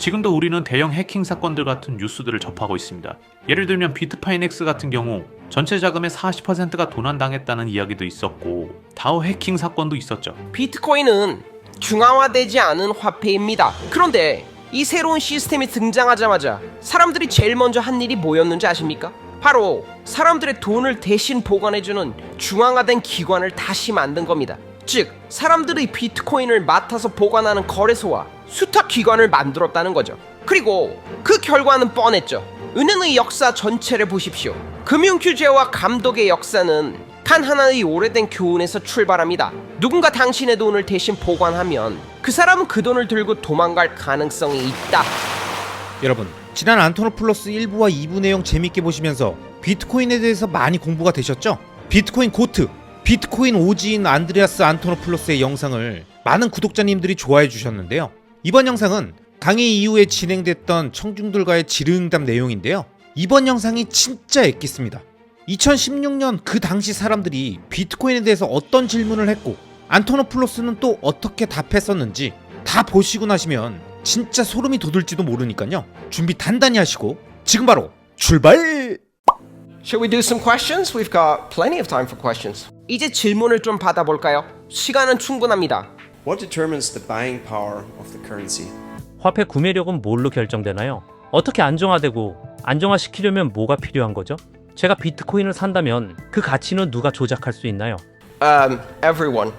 지금도 우리는 대형 해킹 사건들 같은 뉴스들을 접하고 있습니다. 예를 들면 비트파이넥스 같은 경우 전체 자금의 40%가 도난당했다는 이야기도 있었고 다오 해킹 사건도 있었죠. 비트코인은 중앙화되지 않은 화폐입니다. 그런데 이 새로운 시스템이 등장하자마자 사람들이 제일 먼저 한 일이 뭐였는지 아십니까? 바로 사람들의 돈을 대신 보관해주는 중앙화된 기관을 다시 만든 겁니다. 즉, 사람들의 비트코인을 맡아서 보관하는 거래소와 수탁 기관을 만들었다는 거죠. 그리고 그 결과는 뻔했죠. 은행의 역사 전체를 보십시오. 금융 규제와 감독의 역사는 단 하나의 오래된 교훈에서 출발합니다. 누군가 당신의 돈을 대신 보관하면 그 사람은 그 돈을 들고 도망갈 가능성이 있다. 여러분, 지난 안토노플러스 1부와 2부 내용 재밌게 보시면서 비트코인에 대해서 많이 공부가 되셨죠? 비트코인 고트, 비트코인 오지인 안드레아스 안토노플로스의 영상을 많은 구독자님들이 좋아해 주셨는데요. 이번 영상은 강의 이후에 진행됐던 청중들과의 질의응답 내용인데요. 이번 영상이 진짜 엑기스입니다. 2016년 그 당시 사람들이 비트코인에 대해서 어떤 질문을 했고 안토노플로스는 또 어떻게 답했었는지 다 보시고 나시면 진짜 소름이 돋을지도 모르니까요. 준비 단단히 하시고 지금 바로 출발! Shall we do some questions? We've got plenty of time for questions. 이제 질문을 좀 받아볼까요? 시간은 충분합니다. What determines the buying power of the currency? 화폐 구매력은 뭘로 결정되나요? 어떻게 안정화되고 안정화시키려면 뭐가 필요한 거죠? 제가 비트코인을 산다면 그 가치는 누가 조작할 수 있나요? Everyone.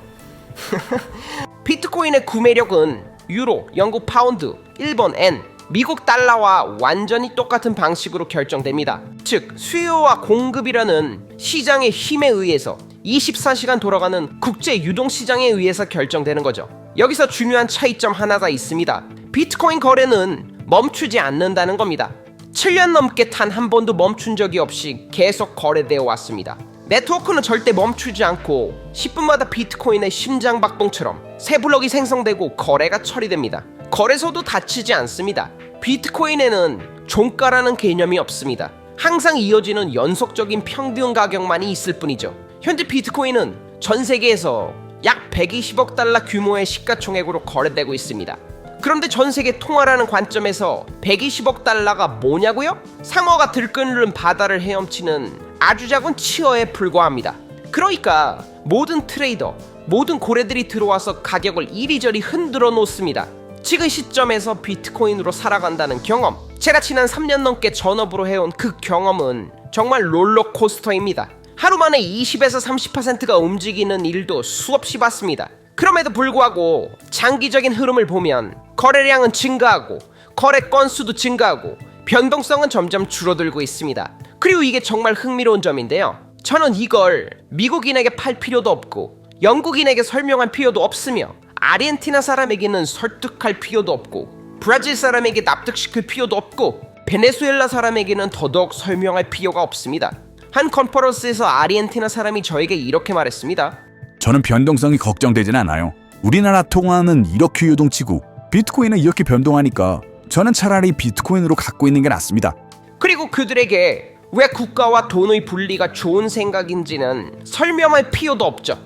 비트코인의 구매력은 유로, 영국 파운드, 일본 엔, 미국 달러와 완전히 똑같은 방식으로 결정됩니다. 즉, 수요와 공급이라는 시장의 힘에 의해서 24시간 돌아가는 국제 유동시장에 의해서 결정되는 거죠. 여기서 중요한 차이점 하나가 있습니다. 비트코인 거래는 멈추지 않는다는 겁니다. 7년 넘게 단 한 번도 멈춘 적이 없이 계속 거래되어 왔습니다. 네트워크는 절대 멈추지 않고 10분마다 비트코인의 심장박동처럼 새 블록이 생성되고 거래가 처리됩니다. 거래소도 닫히지 않습니다. 비트코인에는 종가라는 개념이 없습니다. 항상 이어지는 연속적인 평균 가격만이 있을 뿐이죠. 현재 비트코인은 전 세계에서 약 120억 달러 규모의 시가총액으로 거래되고 있습니다. 그런데 전 세계 통화라는 관점에서 120억 달러가 뭐냐고요? 상어가 들끓는 바다를 헤엄치는 아주 작은 치어에 불과합니다. 그러니까 모든 트레이더, 모든 고래들이 들어와서 가격을 이리저리 흔들어 놓습니다. 지금 시점에서 비트코인으로 살아간다는 경험, 제가 지난 3년 넘게 전업으로 해온 그 경험은 정말 롤러코스터입니다. 하루 만에 20에서 30%가 움직이는 일도 수없이 봤습니다. 그럼에도 불구하고 장기적인 흐름을 보면 거래량은 증가하고 거래 건수도 증가하고 변동성은 점점 줄어들고 있습니다. 그리고 이게 정말 흥미로운 점인데요. 저는 이걸 미국인에게 팔 필요도 없고 영국인에게 설명할 필요도 없으며 아르헨티나 사람에게는 설득할 필요도 없고 브라질 사람에게 납득시킬 필요도 없고 베네수엘라 사람에게는 더더욱 설명할 필요가 없습니다. 한 컨퍼런스에서 아르헨티나 사람이 저에게 이렇게 말했습니다. 저는 변동성이 걱정되진 않아요. 우리나라 통화는 이렇게 유동치고 비트코인은 이렇게 변동하니까 저는 차라리 비트코인으로 갖고 있는 게 낫습니다. 그리고 그들에게 왜 국가와 돈의 분리가 좋은 생각인지는 설명할 필요도 없죠.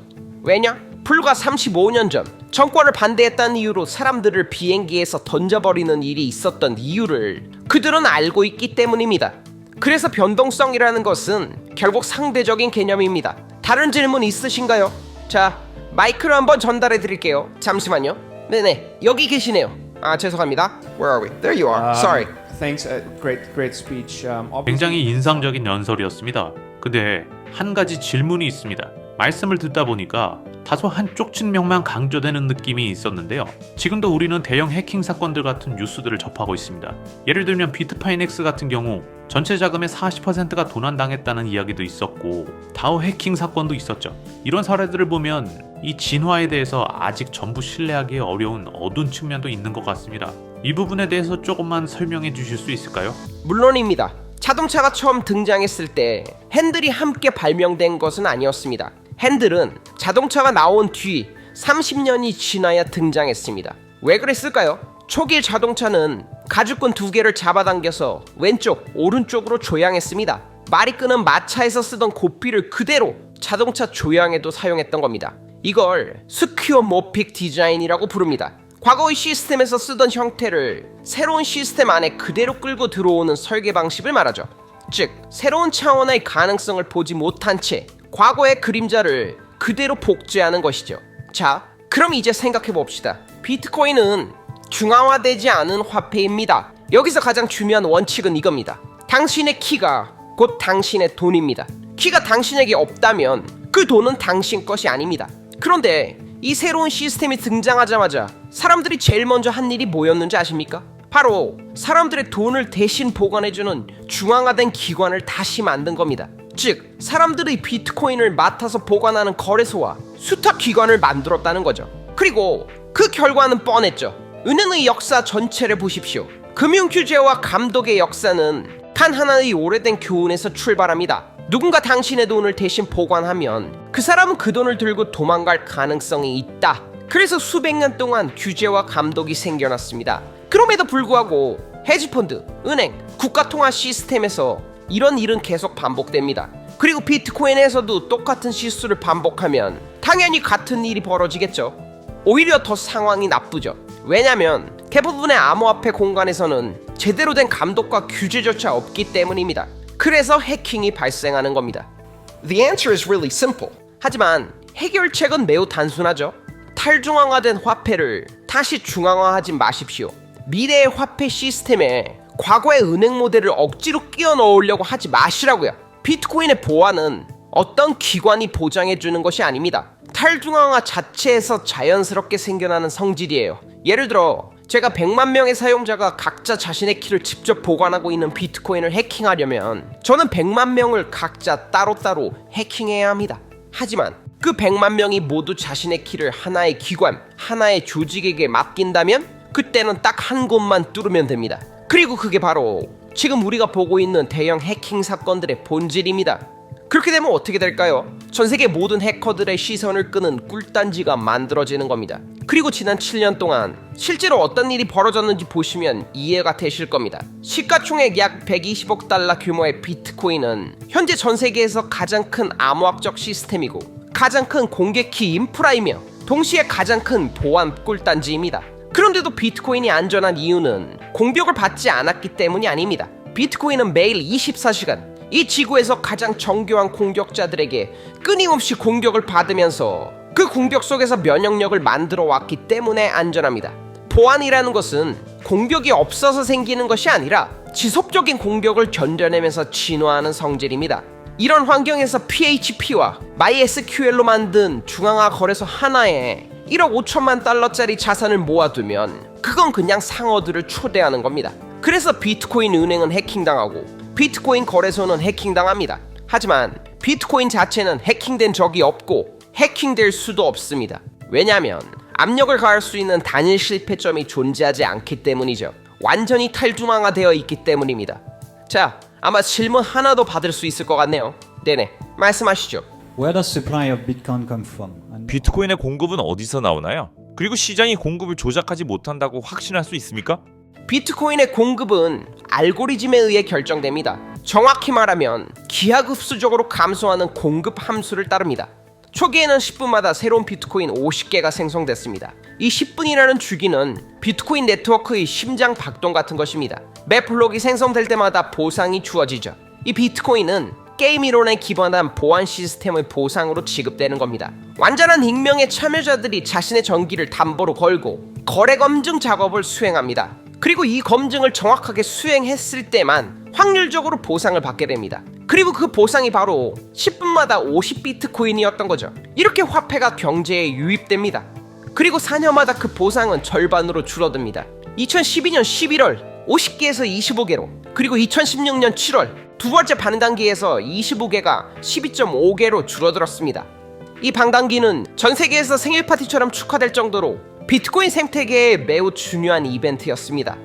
왜냐? 불과 35년 전 정권을 반대했다는 이유로 사람들을 비행기에서 던져버리는 일이 있었던 이유를 그들은 알고 있기 때문입니다. 그래서 변동성이라는 것은 결국 상대적인 개념입니다. 다른 질문 있으신가요? 자, 마이크를 한번 전달해 드릴게요. 잠시만요. 네네, 여기 계시네요. 아, 죄송합니다. Where are we? There you are. Sorry. Thanks, great speech. 굉장히 인상적인 연설이었습니다. 근데 한 가지 질문이 있습니다. 말씀을 듣다 보니까 다소 한쪽 측면만 강조되는 느낌이 있었는데요. 지금도 우리는 대형 해킹 사건들 같은 뉴스들을 접하고 있습니다. 예를 들면 비트파이넥스 같은 경우 전체 자금의 40%가 도난당했다는 이야기도 있었고 다오 해킹 사건도 있었죠. 이런 사례들을 보면 이 진화에 대해서 아직 전부 신뢰하기 어려운 어두운 측면도 있는 것 같습니다. 이 부분에 대해서 조금만 설명해 주실 수 있을까요? 물론입니다. 자동차가 처음 등장했을 때 핸들이 함께 발명된 것은 아니었습니다. 핸들은 자동차가 나온 뒤 30년이 지나야 등장했습니다. 왜 그랬을까요? 초기 자동차는 가죽끈 2개를 잡아당겨서 왼쪽, 오른쪽으로 조향했습니다. 말이 끄는 마차에서 쓰던 고삐를 그대로 자동차 조향에도 사용했던 겁니다. 이걸 스퀘어모픽 디자인이라고 부릅니다. 과거의 시스템에서 쓰던 형태를 새로운 시스템 안에 그대로 끌고 들어오는 설계 방식을 말하죠. 즉, 새로운 차원의 가능성을 보지 못한 채 과거의 그림자를 그대로 복제하는 것이죠. 자, 그럼 이제 생각해 봅시다. 비트코인은 중앙화되지 않은 화폐입니다. 여기서 가장 중요한 원칙은 이겁니다. 당신의 키가 곧 당신의 돈입니다. 키가 당신에게 없다면 그 돈은 당신 것이 아닙니다. 그런데 이 새로운 시스템이 등장하자마자 사람들이 제일 먼저 한 일이 뭐였는지 아십니까? 바로 사람들의 돈을 대신 보관해주는 중앙화된 기관을 다시 만든 겁니다. 즉, 사람들의 비트코인을 맡아서 보관하는 거래소와 수탁 기관을 만들었다는 거죠. 그리고 그 결과는 뻔했죠. 은행의 역사 전체를 보십시오. 금융규제와 감독의 역사는 단 하나의 오래된 교훈에서 출발합니다. 누군가 당신의 돈을 대신 보관하면 그 사람은 그 돈을 들고 도망갈 가능성이 있다. 그래서 수백 년 동안 규제와 감독이 생겨났습니다. 그럼에도 불구하고 헤지펀드, 은행, 국가통화 시스템에서 이런 일은 계속 반복됩니다. 그리고 비트코인에서도 똑같은 실수를 반복하면 당연히 같은 일이 벌어지겠죠. 오히려 더 상황이 나쁘죠. 왜냐면 대부분의 암호화폐 공간에서는 제대로 된 감독과 규제조차 없기 때문입니다. 그래서 해킹이 발생하는 겁니다. The answer is really simple. 하지만 해결책은 매우 단순하죠. 탈중앙화된 화폐를 다시 중앙화하지 마십시오. 미래의 화폐 시스템에 과거의 은행 모델을 억지로 끼워 넣으려고 하지 마시라고요. 비트코인의 보안은 어떤 기관이 보장해주는 것이 아닙니다. 탈중앙화 자체에서 자연스럽게 생겨나는 성질이에요. 예를 들어 제가 100만 명의 사용자가 각자 자신의 키를 직접 보관하고 있는 비트코인을 해킹하려면 저는 100만 명을 각자 따로따로 해킹해야 합니다. 하지만 그 100만 명이 모두 자신의 키를 하나의 기관, 하나의 조직에게 맡긴다면 그때는 딱 한 곳만 뚫으면 됩니다. 그리고 그게 바로 지금 우리가 보고 있는 대형 해킹 사건들의 본질입니다. 그렇게 되면 어떻게 될까요? 전 세계 모든 해커들의 시선을 끄는 꿀단지가 만들어지는 겁니다. 그리고 지난 7년 동안 실제로 어떤 일이 벌어졌는지 보시면 이해가 되실 겁니다. 시가총액 약 120억 달러 규모의 비트코인은 현재 전 세계에서 가장 큰 암호학적 시스템이고 가장 큰 공개키 인프라이며 동시에 가장 큰 보안 꿀단지입니다. 그런데도 비트코인이 안전한 이유는 공격을 받지 않았기 때문이 아닙니다. 비트코인은 매일 24시간 이 지구에서 가장 정교한 공격자들에게 끊임없이 공격을 받으면서 그 공격 속에서 면역력을 만들어 왔기 때문에 안전합니다. 보안이라는 것은 공격이 없어서 생기는 것이 아니라 지속적인 공격을 견뎌내면서 진화하는 성질입니다. 이런 환경에서 PHP와 MySQL로 만든 중앙화 거래소 하나에 1억 5천만 달러짜리 자산을 모아두면 그건 그냥 상어들을 초대하는 겁니다. 그래서 비트코인 은행은 해킹당하고 비트코인 거래소는 해킹당합니다. 하지만 비트코인 자체는 해킹된 적이 없고 해킹될 수도 없습니다. 왜냐하면 압력을 가할 수 있는 단일 실패점이 존재하지 않기 때문이죠. 완전히 탈중앙화되어 있기 때문입니다. 자, 아마 질문 하나 더 받을 수 있을 것 같네요. 네네, 말씀하시죠. Where does supply of Bitcoin come from? 비트코인의 공급은 어디서 나오나요? 그리고 시장이 공급을 조작하지 못한다고 확신할 수 있습니까? 비트코인의 공급은 알고리즘에 의해 결정됩니다. 정확히 말하면 기하급수적으로 감소하는 공급 함수를 따릅니다. 초기에는 10분마다 새로운 비트코인 50개가 생성됐습니다. 이 10분이라는 주기는 비트코인 네트워크의 심장 박동 같은 것입니다. 매 블록이 생성될 때마다 보상이 주어지죠. 이 비트코인은 게임 이론에 기반한 보안 시스템의 보상으로 지급되는 겁니다. 완전한 익명의 참여자들이 자신의 전기를 담보로 걸고 거래 검증 작업을 수행합니다. 그리고 이 검증을 정확하게 수행했을 때만 확률적으로 보상을 받게 됩니다. 그리고 그 보상이 바로 10분마다 50비트코인이었던 거죠. 이렇게 화폐가 경제에 유입됩니다. 그리고 4년마다 그 보상은 절반으로 줄어듭니다. 2012년 11월 50개에서 25개로, 그리고 2016년 7월 두 번째 반단기에서 25개가 12.5개로 줄어들었습니다. 이 반단기는 전 세계에서 생일 파티처럼 축하될 정도로 비트코인 생태계의 매우 중요한 이벤트였습니다.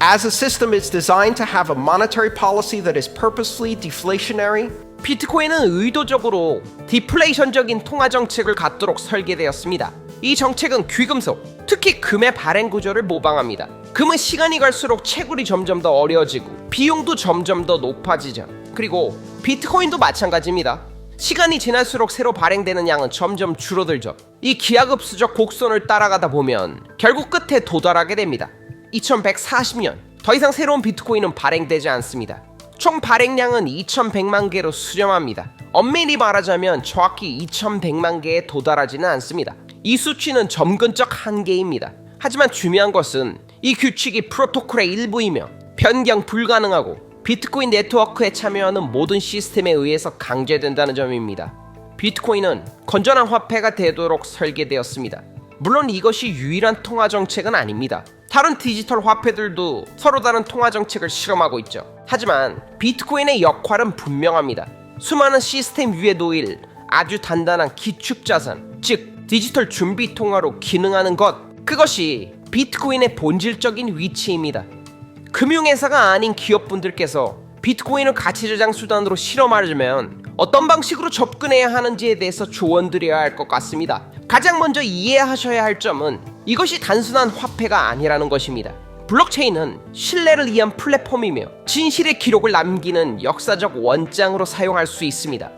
As a system is designed to have a monetary policy that is purposely deflationary, 비트코인은 의도적으로 디플레이션적인 통화 정책을 갖도록 설계되었습니다. 이 정책은 귀금속, 특히 금의 발행 구조를 모방합니다. 금은 시간이 갈수록 채굴이 점점 더 어려워지고 비용도 점점 더 높아지죠. 그리고 비트코인도 마찬가지입니다. 시간이 지날수록 새로 발행되는 양은 점점 줄어들죠. 이 기하급수적 곡선을 따라가다 보면 결국 끝에 도달하게 됩니다. 2140년 더 이상 새로운 비트코인은 발행되지 않습니다. 총 발행량은 2100만 개로 수렴합니다. 엄밀히 말하자면 정확히 2100만 개에 도달하지는 않습니다. 이 수치는 점근적 한계입니다. 하지만 중요한 것은 이 규칙이 프로토콜의 일부이며 변경 불가능하고 비트코인 네트워크에 참여하는 모든 시스템에 의해서 강제된다는 점입니다. 비트코인은 건전한 화폐가 되도록 설계되었습니다. 물론 이것이 유일한 통화 정책은 아닙니다. 다른 디지털 화폐들도 서로 다른 통화 정책을 실험하고 있죠. 하지만 비트코인의 역할은 분명합니다. 수많은 시스템 위에 놓일 아주 단단한 기축자산, 즉 디지털 준비 통화로 기능하는 것, 그것이 비트코인의 본질적인 위치입니다. 금융회사가 아닌 기업분들께서 비트코인을 가치저장 수단으로 실험하려면 어떤 방식으로 접근해야 하는지에 대해서 조언드려야 할 것 같습니다. 가장 먼저 이해하셔야 할 점은 이것이 단순한 화폐가 아니라는 것입니다. 블록체인은 신뢰를 위한 플랫폼이며 진실의 기록을 남기는 역사적 원장으로 사용할 수 있습니다.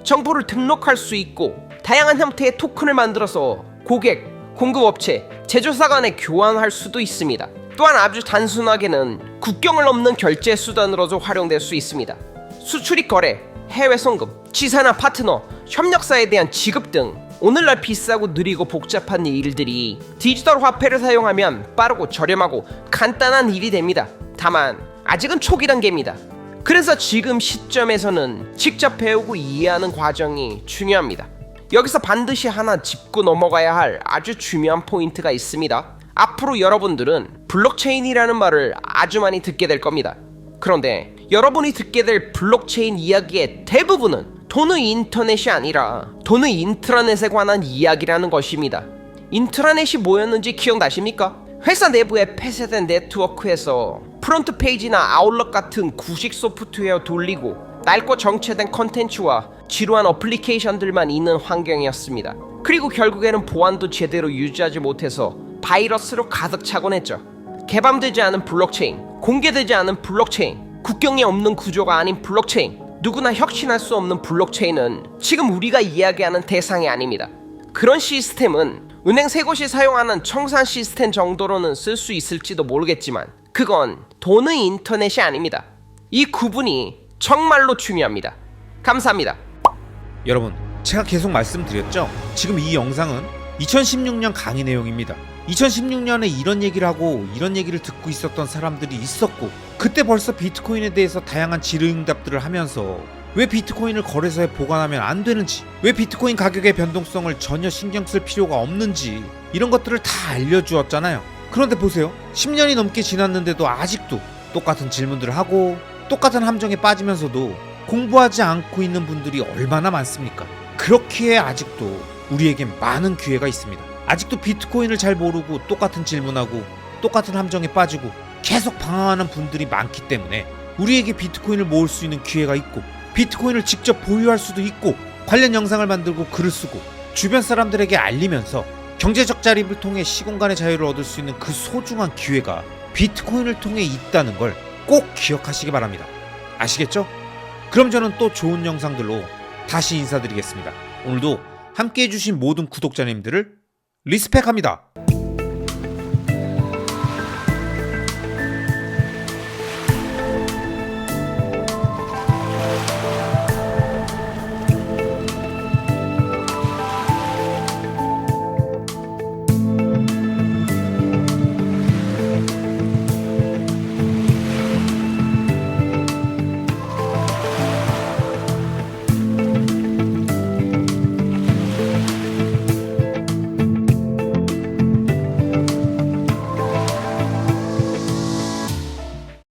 정보를 등록할 수 있고 다양한 형태의 토큰을 만들어서 고객, 공급업체, 제조사 간에 교환할 수도 있습니다. 또한 아주 단순하게는 국경을 넘는 결제 수단으로도 활용될 수 있습니다. 수출입 거래, 해외 송금, 지사나 파트너, 협력사에 대한 지급 등 오늘날 비싸고 느리고 복잡한 일들이 디지털 화폐를 사용하면 빠르고 저렴하고 간단한 일이 됩니다. 다만 아직은 초기 단계입니다. 그래서 지금 시점에서는 직접 배우고 이해하는 과정이 중요합니다. 여기서 반드시 하나 짚고 넘어가야 할 아주 중요한 포인트가 있습니다. 앞으로 여러분들은 블록체인이라는 말을 아주 많이 듣게 될 겁니다. 그런데 여러분이 듣게 될 블록체인 이야기의 대부분은 돈의 인터넷이 아니라 돈의 인트라넷에 관한 이야기라는 것입니다. 인트라넷이 뭐였는지 기억나십니까? 회사 내부의 폐쇄된 네트워크에서 프론트 페이지나 아웃룩 같은 구식 소프트웨어 돌리고 낡고 정체된 컨텐츠와 지루한 어플리케이션들만 있는 환경이었습니다. 그리고 결국에는 보안도 제대로 유지하지 못해서 바이러스로 가득 차곤 했죠. 개방되지 않은 블록체인, 공개되지 않은 블록체인, 국경이 없는 구조가 아닌 블록체인, 누구나 혁신할 수 없는 블록체인은 지금 우리가 이야기하는 대상이 아닙니다. 그런 시스템은 은행 세 곳이 사용하는 청산 시스템 정도로는 쓸 수 있을지도 모르겠지만 그건 돈의 인터넷이 아닙니다. 이 구분이 정말로 중요합니다. 감사합니다. 여러분, 제가 계속 말씀드렸죠? 지금 이 영상은 2016년 강의 내용입니다. 2016년에 이런 얘기를 하고 이런 얘기를 듣고 있었던 사람들이 있었고, 그때 벌써 비트코인에 대해서 다양한 질의응답들을 하면서 왜 비트코인을 거래소에 보관하면 안 되는지, 왜 비트코인 가격의 변동성을 전혀 신경 쓸 필요가 없는지, 이런 것들을 다 알려주었잖아요. 그런데 보세요, 10년이 넘게 지났는데도 아직도 똑같은 질문들을 하고 똑같은 함정에 빠지면서도 공부하지 않고 있는 분들이 얼마나 많습니까? 그렇기에 아직도 우리에겐 많은 기회가 있습니다. 아직도 비트코인을 잘 모르고 똑같은 질문하고 똑같은 함정에 빠지고 계속 방황하는 분들이 많기 때문에 우리에게 비트코인을 모을 수 있는 기회가 있고, 비트코인을 직접 보유할 수도 있고, 관련 영상을 만들고 글을 쓰고 주변 사람들에게 알리면서 경제적 자립을 통해 시공간의 자유를 얻을 수 있는 그 소중한 기회가 비트코인을 통해 있다는 걸 꼭 기억하시기 바랍니다. 아시겠죠? 그럼 저는 또 좋은 영상들로 다시 인사드리겠습니다. 오늘도 함께 해주신 모든 구독자님들을 리스펙합니다.